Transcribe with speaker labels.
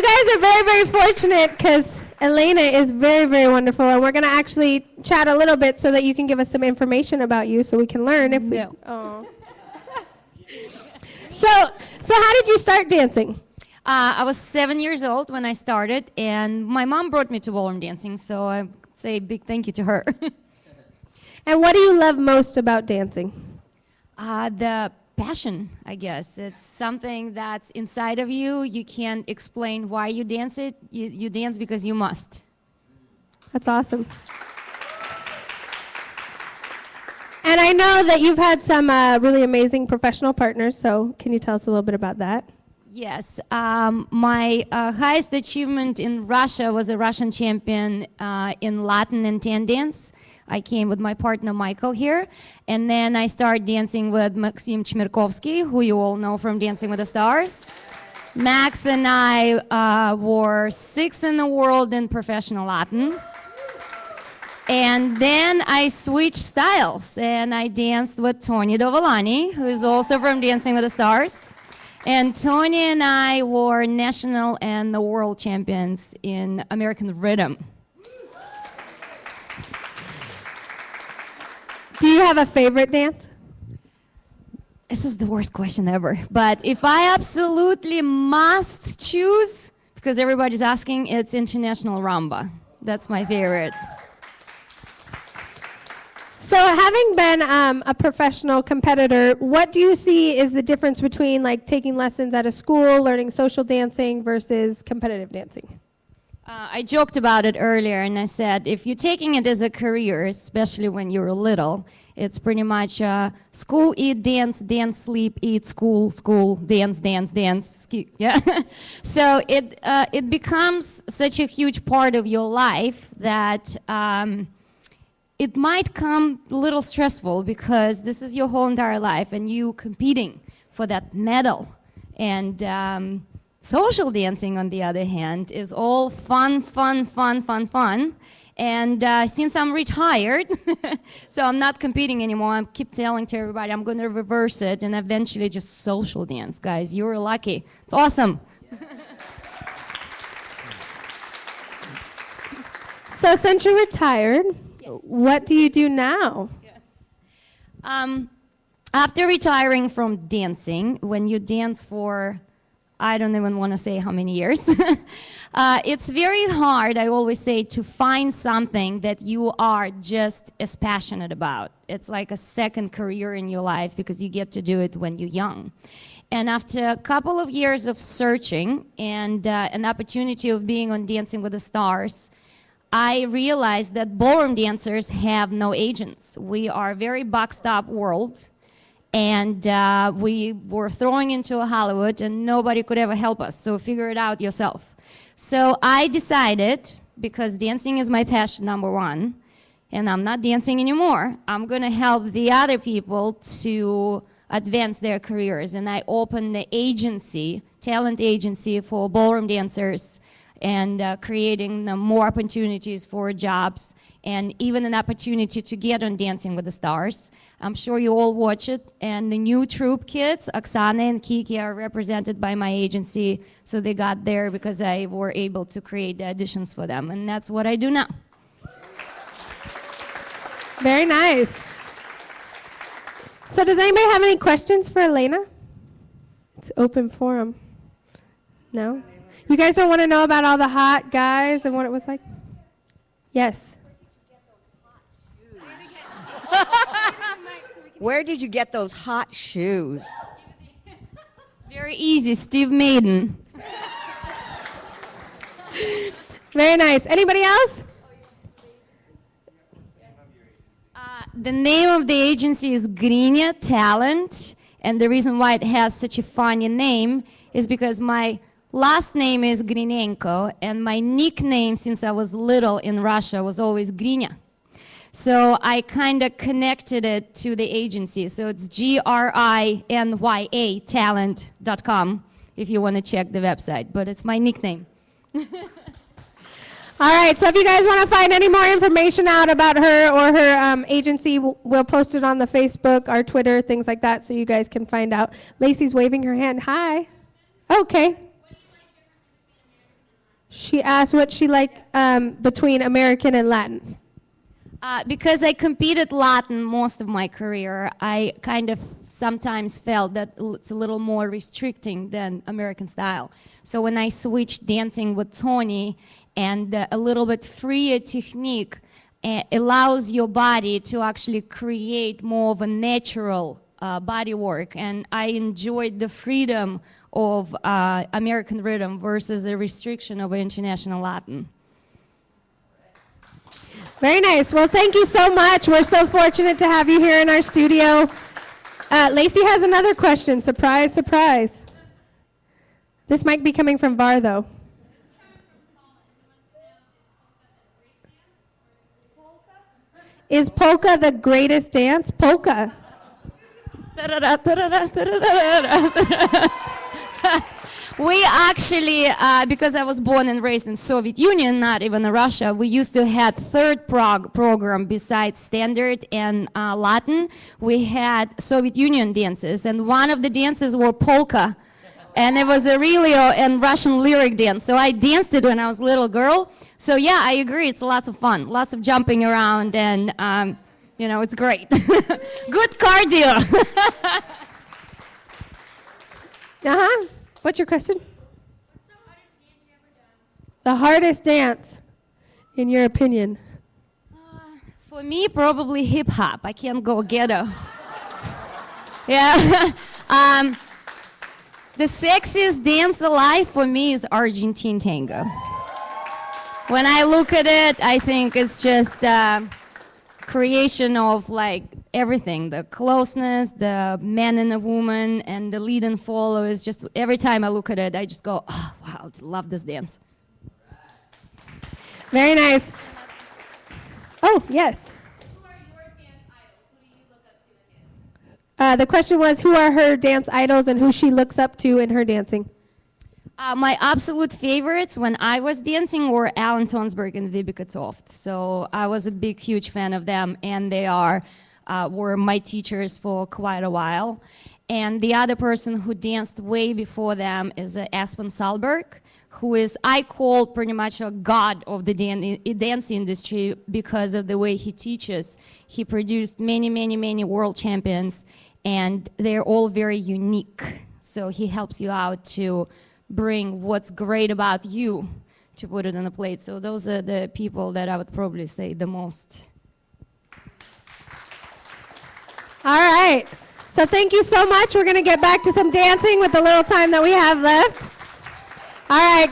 Speaker 1: you guys are very, very fortunate because Elena is very, very wonderful, and we're going to actually chat a little bit so that you can give us some information about you so we can learn if we...
Speaker 2: No.
Speaker 1: Oh. So how did you start dancing?
Speaker 2: I was 7 years old when I started, and my mom brought me to ballroom dancing, so I say a big thank you to her.
Speaker 1: And what do you love most about dancing?
Speaker 2: The passion, I guess. It's something that's inside of you. You can't explain why you dance it. You dance because you must.
Speaker 1: That's awesome. And I know that you've had some really amazing professional partners, so can you tell us a little bit about that?
Speaker 2: Yes. My highest achievement in Russia was a Russian champion in Latin and tan dance. I came with my partner Michael here, and then I started dancing with Maxim Chmerkovsky, who you all know from Dancing with the Stars. Max and I were 6th in the world in professional Latin. And then I switched styles, and I danced with Tony Dovolani, who is also from Dancing with the Stars. And Tony and I were national and the world champions in American Rhythm.
Speaker 1: Do you have a favorite dance?
Speaker 2: This is the worst question ever. But if I absolutely must choose, because everybody's asking, it's international rumba. That's my favorite.
Speaker 1: So having been a professional competitor, what do you see is the difference between like taking lessons at a school, learning social dancing versus competitive dancing?
Speaker 2: I joked about it earlier, and I said if you're taking it as a career, especially when you're little, it's pretty much school, eat, dance, dance, sleep, eat, school, school, dance, dance, dance. Yeah. So it becomes such a huge part of your life that it might come a little stressful because this is your whole entire life and you competing for that medal. And social dancing, on the other hand, is all fun, fun, fun, fun, fun. And since I'm retired, so I'm not competing anymore, I keep telling to everybody I'm going to reverse it and eventually just social dance. Guys, you're lucky. It's awesome.
Speaker 1: So since you're retired, what do you do now?
Speaker 2: After retiring from dancing, when you dance for, I don't even want to say how many years, it's very hard, I always say, to find something that you are just as passionate about. It's like a second career in your life because you get to do it when you're young. And after a couple of years of searching and an opportunity of being on Dancing with the Stars, I realized that ballroom dancers have no agents. We are a very boxed up world, and we were throwing into Hollywood and nobody could ever help us, so figure it out yourself. So I decided, because dancing is my passion number one, and I'm not dancing anymore, I'm gonna help the other people to advance their careers, and I opened the agency, talent agency for ballroom dancers, and creating more opportunities for jobs and even an opportunity to get on Dancing with the Stars. I'm sure you all watch it, and the new troupe kids, Oksana and Kiki, are represented by my agency, so they got there because I were able to create the auditions for them, and that's what I do now.
Speaker 1: Very nice. So does anybody have any questions for Elena? It's open forum. No? You guys don't want to know about all the hot guys and what it was like? Yes.
Speaker 3: Where did you get those hot shoes?
Speaker 2: Very easy, Steve Maiden.
Speaker 1: Very nice. Anybody else?
Speaker 2: The name of the agency is Grinia Talent, and the reason why it has such a funny name is because my last name is Grinenko, and my nickname since I was little in Russia was always Grinya. So I kind of connected it to the agency. So it's GRINYA talent.com if you want to check the website, but it's my nickname.
Speaker 1: All right, so if you guys want to find any more information out about her or her agency, we'll post it on the Facebook, our Twitter, things like that, so you guys can find out. Lacey's waving her hand. Hi. Okay. She asked what she liked between American and Latin.
Speaker 2: Because I competed Latin most of my career, I kind of sometimes felt that it's a little more restricting than American style. So when I switched dancing with Tony and a little bit freer technique, allows your body to actually create more of a natural body work. And I enjoyed the freedom of American rhythm versus the restriction of international Latin.
Speaker 1: Very nice. Well, thank you so much. We're so fortunate to have you here in our studio. Lacey has another question. Surprise, surprise. This might be coming from VAR, though. Is polka the greatest dance? Polka.
Speaker 2: We actually, because I was born and raised in Soviet Union, not even in Russia, we used to have third program besides standard and Latin. We had Soviet Union dances, and one of the dances were polka. And it was a really and Russian lyric dance. So I danced it when I was a little girl. So yeah, I agree, it's lots of fun. Lots of jumping around and, you know, it's great. Good cardio.
Speaker 1: Uh-huh. What's your question? The hardest dance, in your opinion?
Speaker 2: For me, probably hip hop. I can't go ghetto. Yeah. The sexiest dance alive for me is Argentine tango. When I look at it, I think it's just creation of like everything, the closeness, the man and the woman, and the lead and follow is just, every time I look at it, I just go, oh, wow, I love this dance.
Speaker 1: Very nice. Oh, yes.
Speaker 4: Who are your dance idols? Who do you look up to in dance?
Speaker 1: The question was, who are her dance idols and who she looks up to in her dancing?
Speaker 2: My absolute favorites when I was dancing were Alan Tonsberg and Vibeke Toft. So I was a big, huge fan of them, and they were my teachers for quite a while. And the other person who danced way before them is Aspen Salberg, who is, I call pretty much a god of the dance industry because of the way he teaches. He produced many, many, many world champions, and they're all very unique. So he helps you out to bring what's great about you to put it on a plate. So those are the people that I would probably say the most.
Speaker 1: All right. So thank you so much. We're going to get back to some dancing with the little time that we have left. All right.